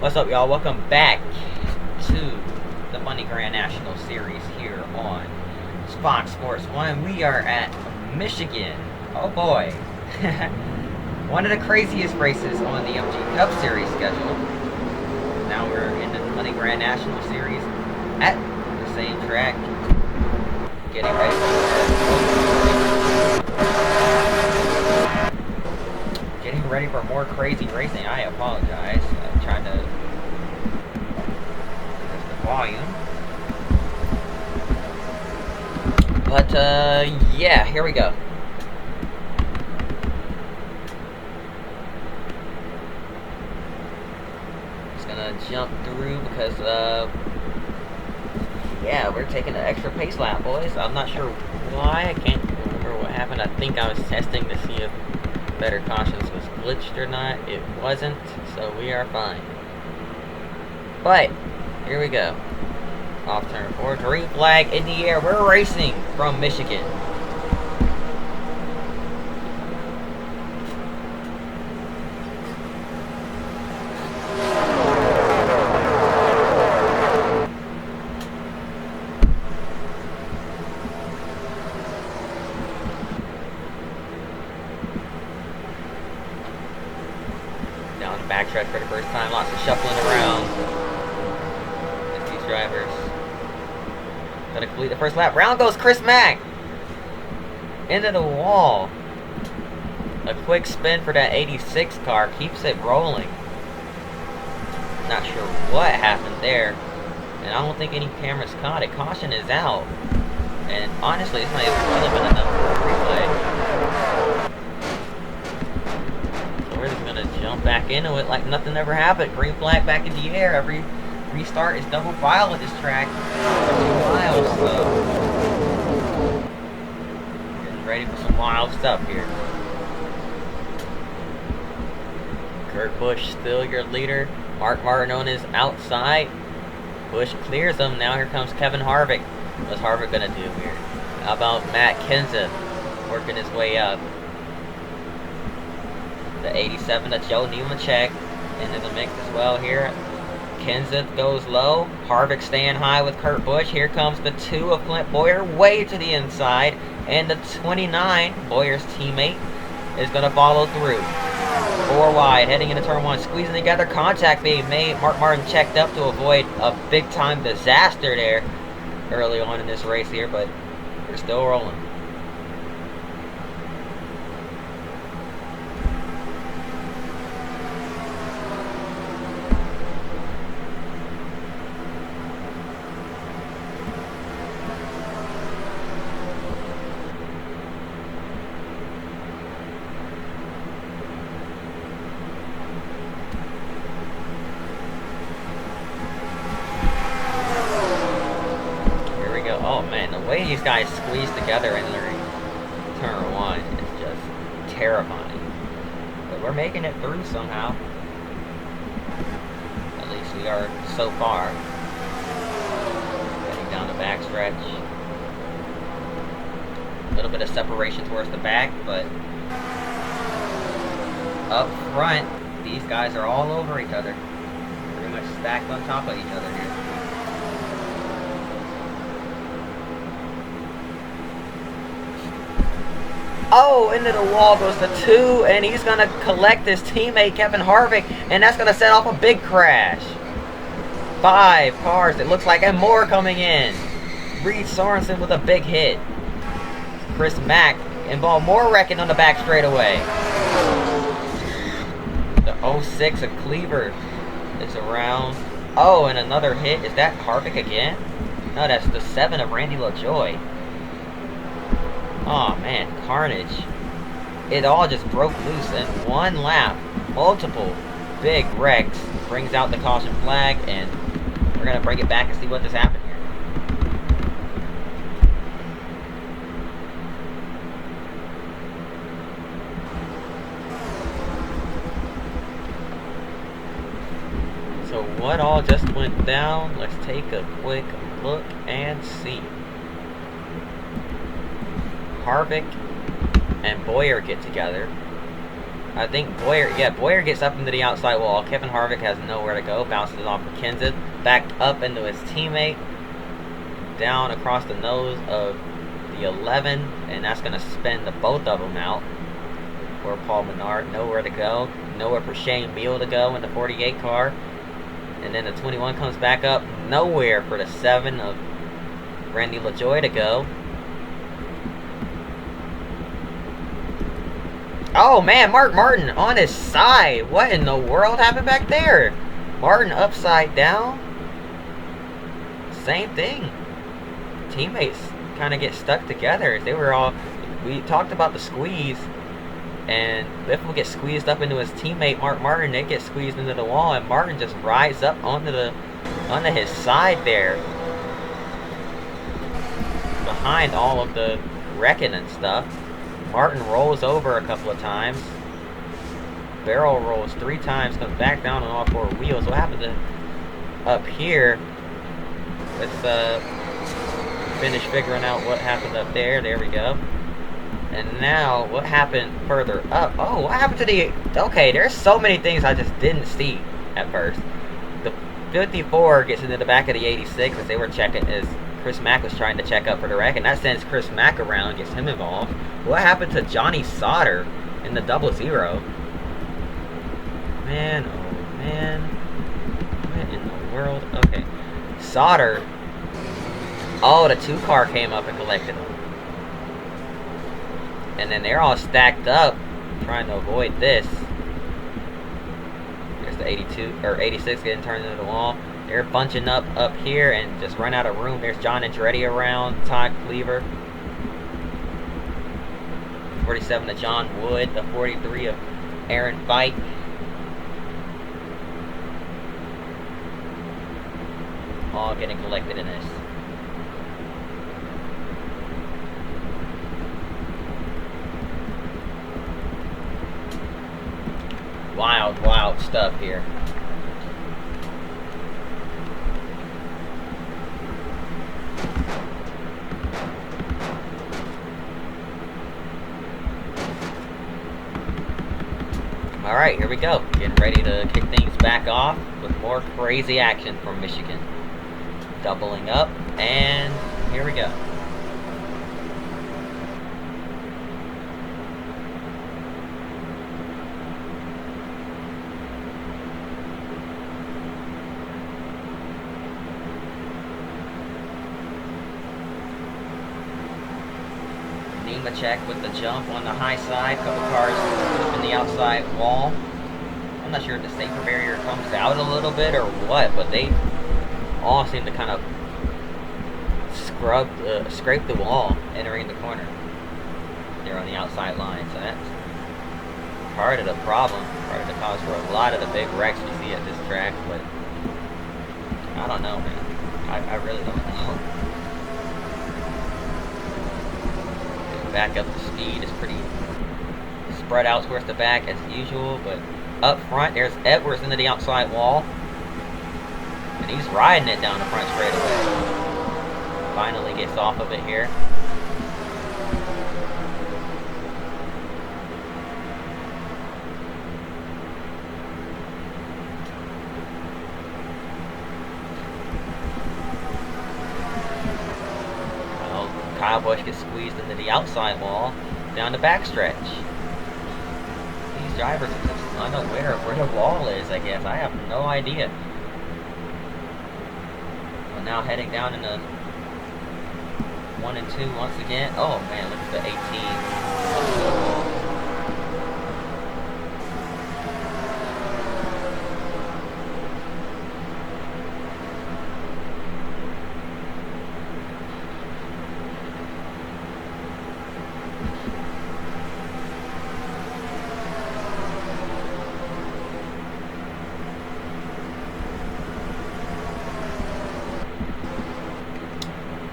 What's up, y'all? Welcome back to the Money Grand National Series here on Fox Sports 1. We are at Michigan. Oh boy. One of the craziest races on the MG Cup Series schedule. Now we're in the Money Grand National Series at the same track. Getting ready for more crazy racing. I apologize. I'm trying to adjust the volume. But yeah, here we go. Just gonna jump through because yeah, we're taking an extra pace lap, boys. I'm not sure why. I can't remember what happened. I think I was testing to see if Better Cautions was glitched or not. It wasn't, so we are fine. But here we go. Off turn 4, green flag in the air. We're racing from Michigan. Down the backstretch for the first time, lots of shuffling around. These drivers gonna complete the first lap. Round goes Chris Mack into the wall. A quick spin for that 86 car keeps it rolling. Not sure what happened there, and I don't think any cameras caught it. Caution is out, and honestly, it's not even relevant enough for a replay. We're just gonna jump back into it like nothing ever happened. Green flag back in the air. Every restart is double file at this track. 2 miles, so getting ready for some wild stuff here. Kurt Busch still your leader. Mark Martin is outside. Busch clears him. Now here comes Kevin Harvick. What's Harvick gonna do here? How about Matt Kenseth working his way up? The 87 of Joe Nemechek into the mix as well here. Kenseth goes low. Harvick staying high with Kurt Busch. Here comes the 2 of Clint Bowyer way to the inside. And the 29, Bowyer's teammate, is going to follow through. 4 wide, heading into turn 1. Squeezing together. Contact being made. Mark Martin checked up to avoid a big-time disaster there early on in this race here. But we're still rolling. Oh man, the way these guys squeeze together in turn 1 is just terrifying. But we're making it through somehow. At least we are so far. Getting down the backstretch. A little bit of separation towards the back, but up front, these guys are all over each other. Pretty much stacked on top of each other here. Oh, into the wall goes the 2, and he's going to collect his teammate, Kevin Harvick, and that's going to set off a big crash. 5 cars, it looks like, and more coming in. Reed Sorensen with a big hit. Chris Mack involved more wrecking on the back straightaway. The 06 of Cleaver is around. Oh, and another hit. Is that Harvick again? No, that's the 7 of Randy LaJoy. Oh man, carnage. It all just broke loose in 1 lap. Multiple big wrecks. Brings out the caution flag, and we're going to bring it back and see what just happened here. So what all just went down? Let's take a quick look and see. Harvick and Bowyer get together. I think Boyer, yeah, Boyer gets up into the outside wall. Kevin Harvick has nowhere to go. Bounces it off for Kenseth. Back up into his teammate. Down across the nose of the 11. And that's going to spin the both of them out. For Paul Menard. Nowhere to go. Nowhere for Shane Beal to go in the 48 car. And then the 21 comes back up. Nowhere for the 7 of Randy LaJoy to go. Oh man, Mark Martin on his side. What in the world happened back there? Martin upside down. Same thing. Teammates kind of get stuck together. They were all. We talked about the squeeze, and Biffle gets squeezed up into his teammate Mark Martin. They get squeezed into the wall, and Martin just rides up onto his side there, behind all of the wrecking and stuff. Martin rolls over a couple of times. Barrel rolls 3 times, comes back down on all 4 wheels. What happened to up here? Let's finish figuring out what happened up there. There we go. And now, what happened further up? Oh, what happened to the... Okay, there's so many things I just didn't see at first. The 54 gets into the back of the 86 as they were checking, as Chris Mack was trying to check up for the wreck, and that sends Chris Mack around, gets him involved. What happened to Johnny Sauter in the 00? Man, oh man. What in the world? Okay. Sauter. Oh, the 2 car came up and collected him. And then they're all stacked up, trying to avoid this. There's the 82, or 86 getting turned into the wall. They're bunching up here and just run out of room. There's John Andretti around, Todd Cleaver. 47 of John Wood, the 43 of Aaron Fike. All getting collected in this. Wild, wild stuff here. Alright, here we go. Getting ready to kick things back off with more crazy action from Michigan. Doubling up, and here we go. Check with the jump on the high side. Couple cars up in the outside wall. I'm not sure if the safety barrier comes out a little bit or what, but they all seem to kind of scrape the wall entering the corner. They're on the outside line, so that's part of the problem, part of the cause for a lot of the big wrecks we see at this track. But I don't know, man. I really don't know. Back up to speed is pretty spread out towards the back as usual, but up front there's Edwards into the outside wall, and he's riding it down the front straightaway. Finally gets off of it here. Kyle Busch gets squeezed into the outside wall down the backstretch. These drivers are just unaware of where the wall is, I guess. I have no idea. Well, now heading down into 1 and 2 once again. Oh man, look at the 18.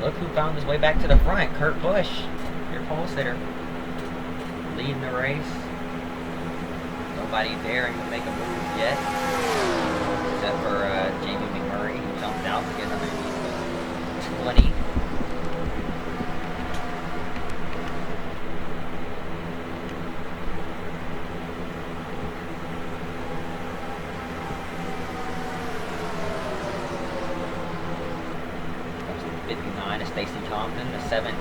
Look who found his way back to the front. Kurt Busch, your pole sitter, leading the race. Nobody daring to make a move yet, except for Jamie McMurray, who jumped out to get underneath the 20. Compton, the 17 of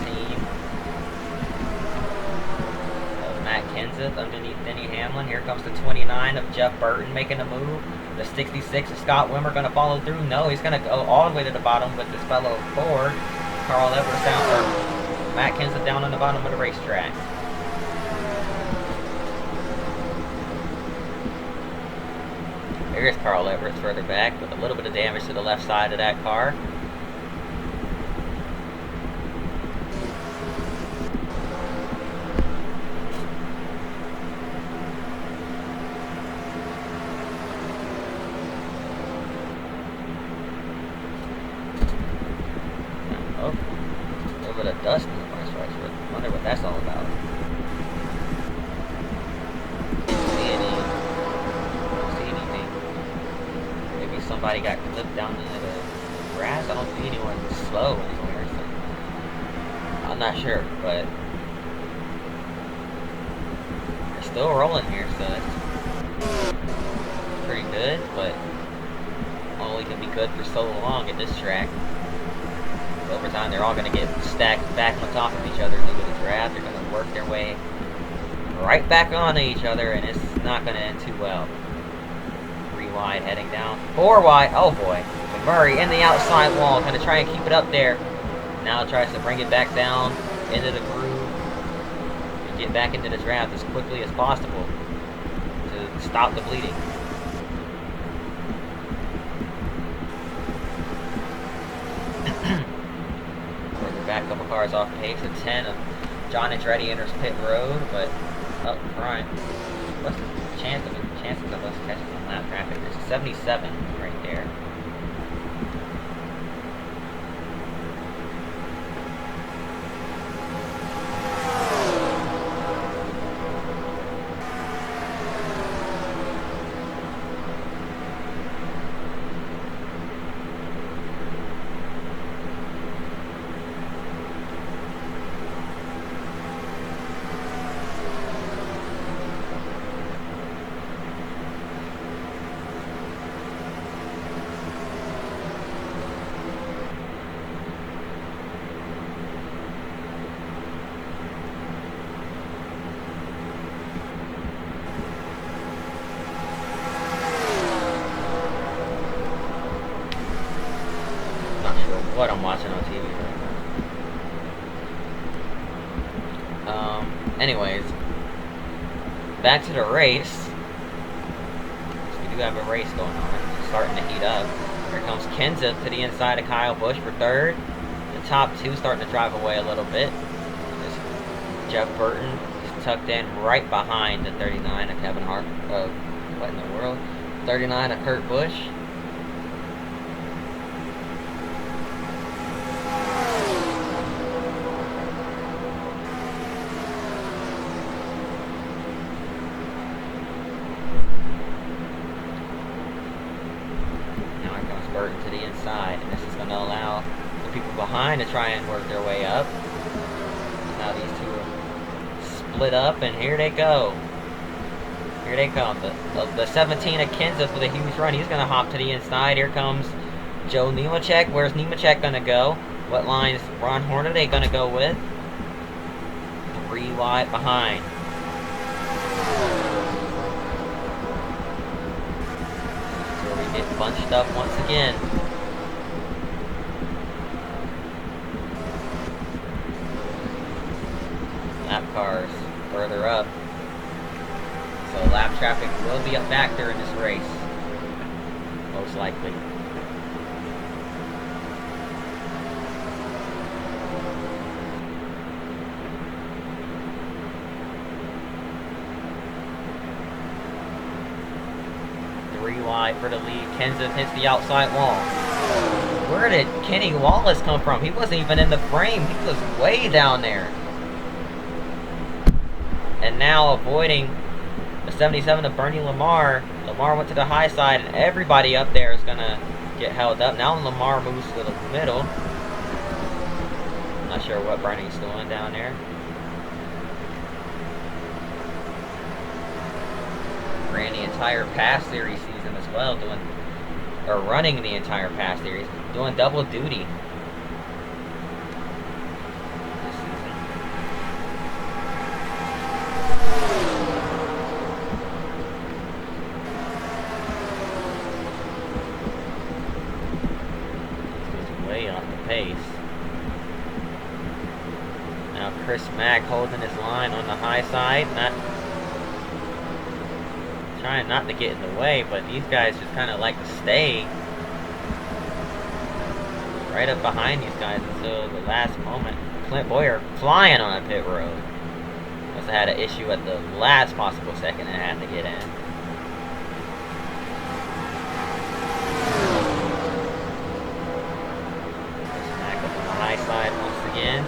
Matt Kenseth underneath Denny Hamlin. Here comes the 29 of Jeff Burton making a move. The 66 of Scott Wimmer going to follow through. No, he's going to go all the way to the bottom with this fellow Ford. Carl Edwards down, or Matt Kenseth down on the bottom of the racetrack. Here's Carl Edwards further back with a little bit of damage to the left side of that car. Oh, a little bit of dust in the front stretch. I wonder what that's all about. Somebody got clipped down into the grass. I don't see anyone slow anywhere, so I'm not sure, but they're still rolling here, so that's pretty good, but only can be good for so long at this track. Over time, they're all going to get stacked back on top of each other due to the draft. They're going to work their way right back onto each other, and it's not going to end too well. 3 wide heading down. 4 wide. Oh boy. Murray in the outside wall. Going to try and keep it up there. Now tries to bring it back down into the groove and get back into the draft as quickly as possible to stop the bleeding. Further back, couple cars off pace. A 10 of John Andretti enters pit road, but up front, what's the chances of us catching some lap traffic? There's a 77 right there. What I'm watching on TV right now. Anyways, back to the race. So we do have a race going on. It's starting to heat up. Here comes Kenseth to the inside of Kyle Busch for third. The top two starting to drive away a little bit. This Jeff Burton is tucked in right behind the 39 of Kevin Hart. What in the world? 39 of Kurt Busch. Burton to the inside, and this is going to allow the people behind to try and work their way up. Now these two are split up, and here they go. Here they come. The 17 of Kenseth with a huge run. He's going to hop to the inside. Here comes Joe Nemechek. Where's Nemechek going to go? What line is Ron Hornaday going to go with? 3 wide behind. Get bunched up once again. Lap cars further up. So lap traffic will be a factor in this race. Most likely. Wide for the lead. Kenseth hits the outside wall. Where did Kenny Wallace come from? He wasn't even in the frame. He was way down there. And now avoiding the 77 of Bernie Lamar. Lamar went to the high side, and everybody up there is going to get held up. Now Lamar moves to the middle. Not sure what Bernie's doing down there. Ran the entire Pass Series season as well, running the entire Pass Series, doing double duty. pace. Now Chris Mack holding his line on the high side, trying not to get in the way, but these guys just kind of like to stay right up behind these guys until the last moment. Clint Boyer flying on a pit road. Must have had an issue at the last possible second and had to get in. Smack up on the high side once again.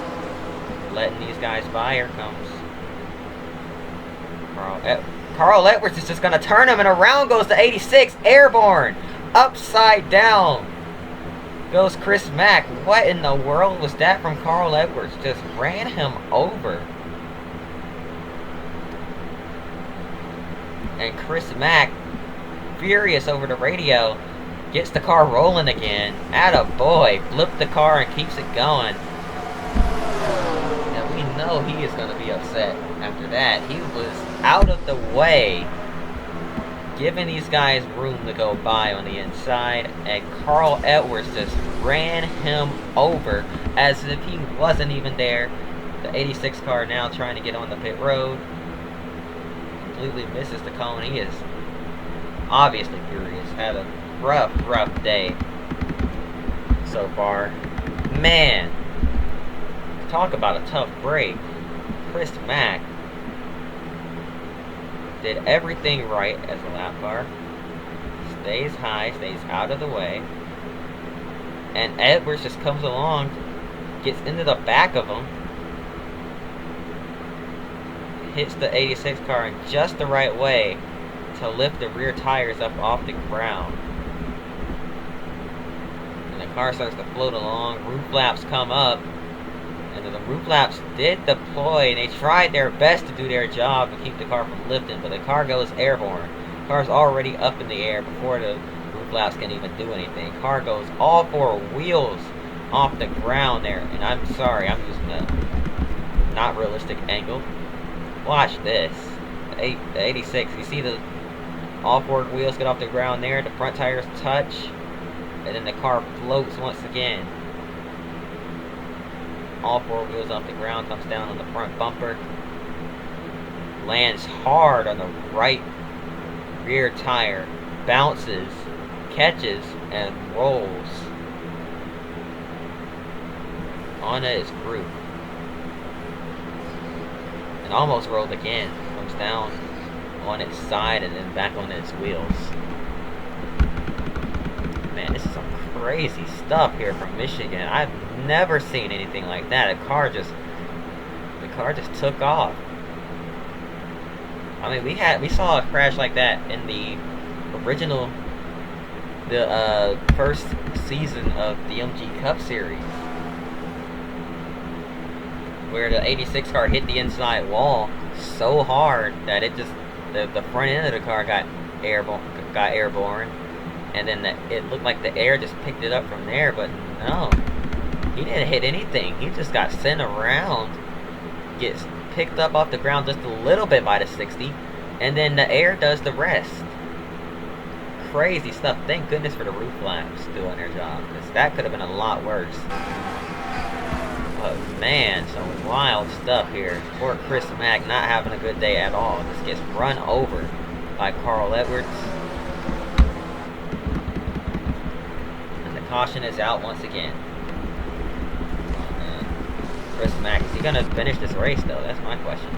Letting these guys by. Here comes Carl Edwards is just going to turn him, and around goes the 86. Airborne. Upside down goes Chris Mack. What in the world was that from Carl Edwards? Just ran him over. And Chris Mack, furious over the radio, gets the car rolling again. Attaboy. Flipped the car and keeps it going. And we know he is going to be upset after that. He was out of the way, giving these guys room to go by on the inside, and Carl Edwards just ran him over as if he wasn't even there. The 86 car now trying to get on the pit road. Completely misses the cone. He is obviously furious. Had a rough day so far. Man, talk about a tough break. Chris Mack did everything right as a lap car. Stays high, stays out of the way. And Edwards just comes along, gets into the back of him, hits the 86 car in just the right way to lift the rear tires up off the ground. And the car starts to float along. Roof flaps come up. And the roof flaps did deploy, and they tried their best to do their job to keep the car from lifting, but the car goes airborne. The car's already up in the air before the roof flaps can even do anything. Car goes all four wheels off the ground there, and I'm sorry, I'm using a not realistic angle. Watch this. The 86, you see all four wheels get off the ground there, the front tires touch, and then the car floats once again. All four wheels off the ground, comes down on the front bumper, lands hard on the right rear tire, bounces, catches, and rolls on its group. And almost rolled again, comes down on its side and then back on its wheels. Man, this is some crazy stuff here from Michigan. I've never seen anything like that. The car just took off. I mean, we saw a crash like that in the original, the first season of the MG Cup Series, where the 86 car hit the inside wall so hard that it just the front end of the car got airborne, and then it looked like the air just picked it up from there. But no, he didn't hit anything. He just got sent around, gets picked up off the ground just a little bit by the 60, and then the air does the rest. Crazy stuff. Thank goodness for the roof flaps doing their job, because that could have been a lot worse. But man, some wild stuff here. Poor Chris Mack not having a good day at all. Just gets run over by Carl Edwards. And the caution is out once again. Chris Mack, is he going to finish this race though? That's my question.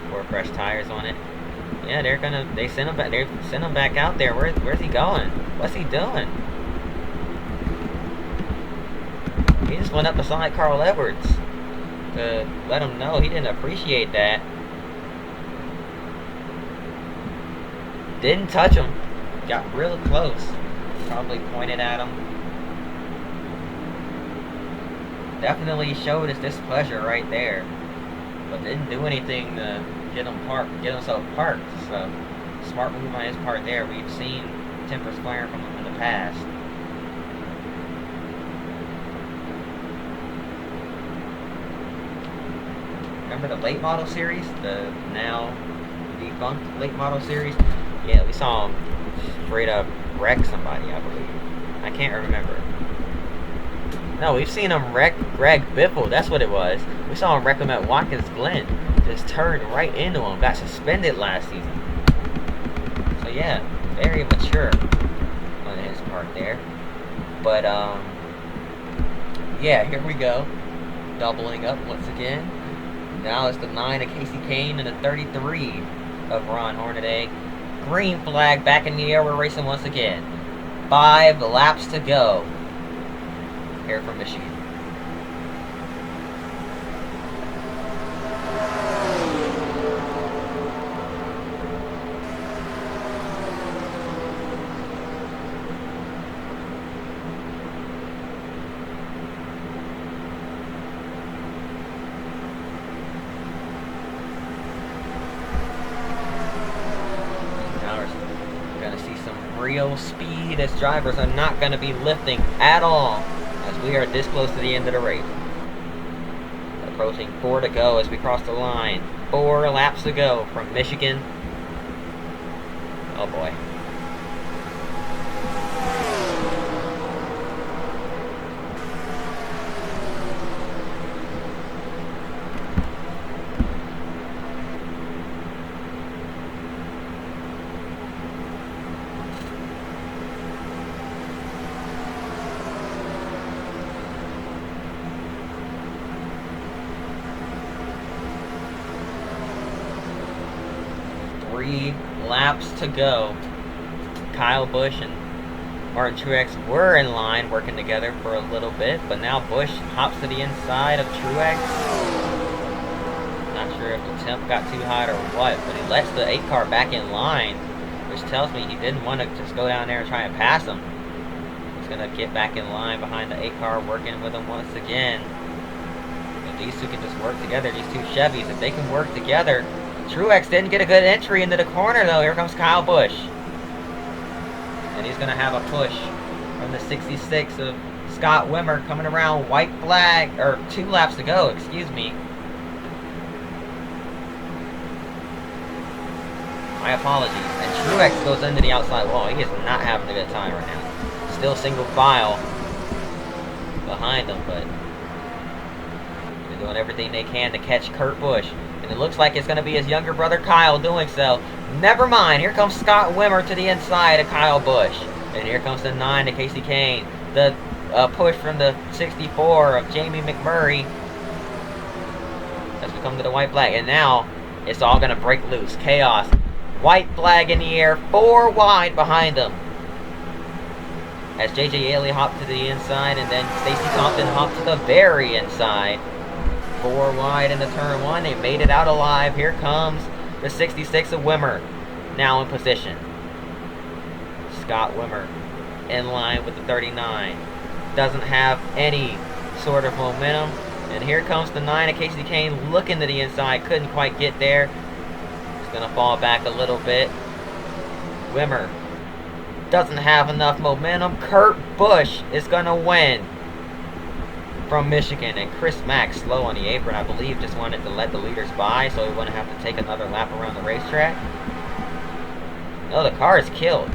Four fresh tires on it. Yeah, they sent him back out there. Where's he going? What's he doing? He just went up beside Carl Edwards to let him know he didn't appreciate that. Didn't touch him. Got real close. Probably pointed at him. Definitely showed his displeasure right there, but didn't do anything to get himself parked. So smart move on his part there. We've seen tempers flaring from him in the past. Remember the late model series, the now defunct late model series? Yeah, we saw him straight up wreck somebody, I believe. I can't remember. No, we've seen him wreck Greg Biffle. That's what it was. We saw him wreck him at Watkins Glen. Just turned right into him. Got suspended last season. So yeah, very mature on his part there. But yeah, here we go. Doubling up once again. Now it's the 9 of Casey Kane and the 33 of Ron Hornaday. Green flag back in the air. We're racing once again. 5 laps to go. Here from Michigan. Real speed, as drivers are not going to be lifting at all as we are this close to the end of the race. Approaching 4 to go as we cross the line. 4 laps to go from Michigan. Oh boy. Laps to go. Kyle Busch and Martin Truex were in line working together for a little bit, but now Busch hops to the inside of Truex. Not sure if the temp got too hot or what, but he lets the 8 car back in line, which tells me he didn't want to just go down there and try and pass him. He's going to get back in line behind the 8 car, working with him once again. If these two can just work together, these two Chevys, if they can work together. Truex didn't get a good entry into the corner, though. Here comes Kyle Busch. And he's going to have a push from the 66 of Scott Wimmer coming around. White flag, or 2 laps to go, excuse me. My apologies. And Truex goes into the outside wall. He is not having a good time right now. Still single file behind him, but they're doing everything they can to catch Kurt Busch. And it looks like it's going to be his younger brother Kyle doing so. Never mind. Here comes Scott Wimmer to the inside of Kyle Busch. And here comes the 9 to Casey Kane. The push from the 64 of Jamie McMurray. As we come to the white flag. And now it's all going to break loose. Chaos. White flag in the air. 4 wide behind them. As J.J. Yaley hopped to the inside. And then Stacey Compton hopped to the very inside. 4 wide into turn 1. They made it out alive. Here comes the 66 of Wimmer. Now in position. Scott Wimmer in line with the 39. Doesn't have any sort of momentum. And here comes the 9 of Casey Kane looking to the inside. Couldn't quite get there. He's going to fall back a little bit. Wimmer doesn't have enough momentum. Kurt Busch is going to win from Michigan, and Chris Mack slow on the apron, I believe, just wanted to let the leaders by so he wouldn't have to take another lap around the racetrack. No, the car is killed.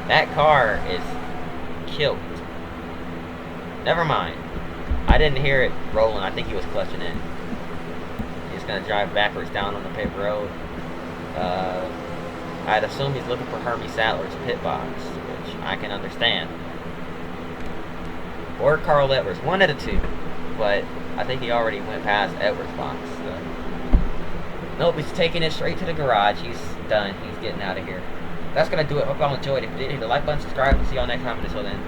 That car is killed. Never mind. I didn't hear it rolling. I think he was clutching in. He's going to drive backwards down on the pit road. I'd assume he's looking for Hermie Sadler's pit box, which I can understand. Or Carl Edwards, one of the two. But I think he already went past Edwards' box. So. Nope, he's taking it straight to the garage. He's done. He's getting out of here. That's going to do it. Hope y'all enjoyed. If you did, hit the like button, subscribe, and see y'all next time. Until then.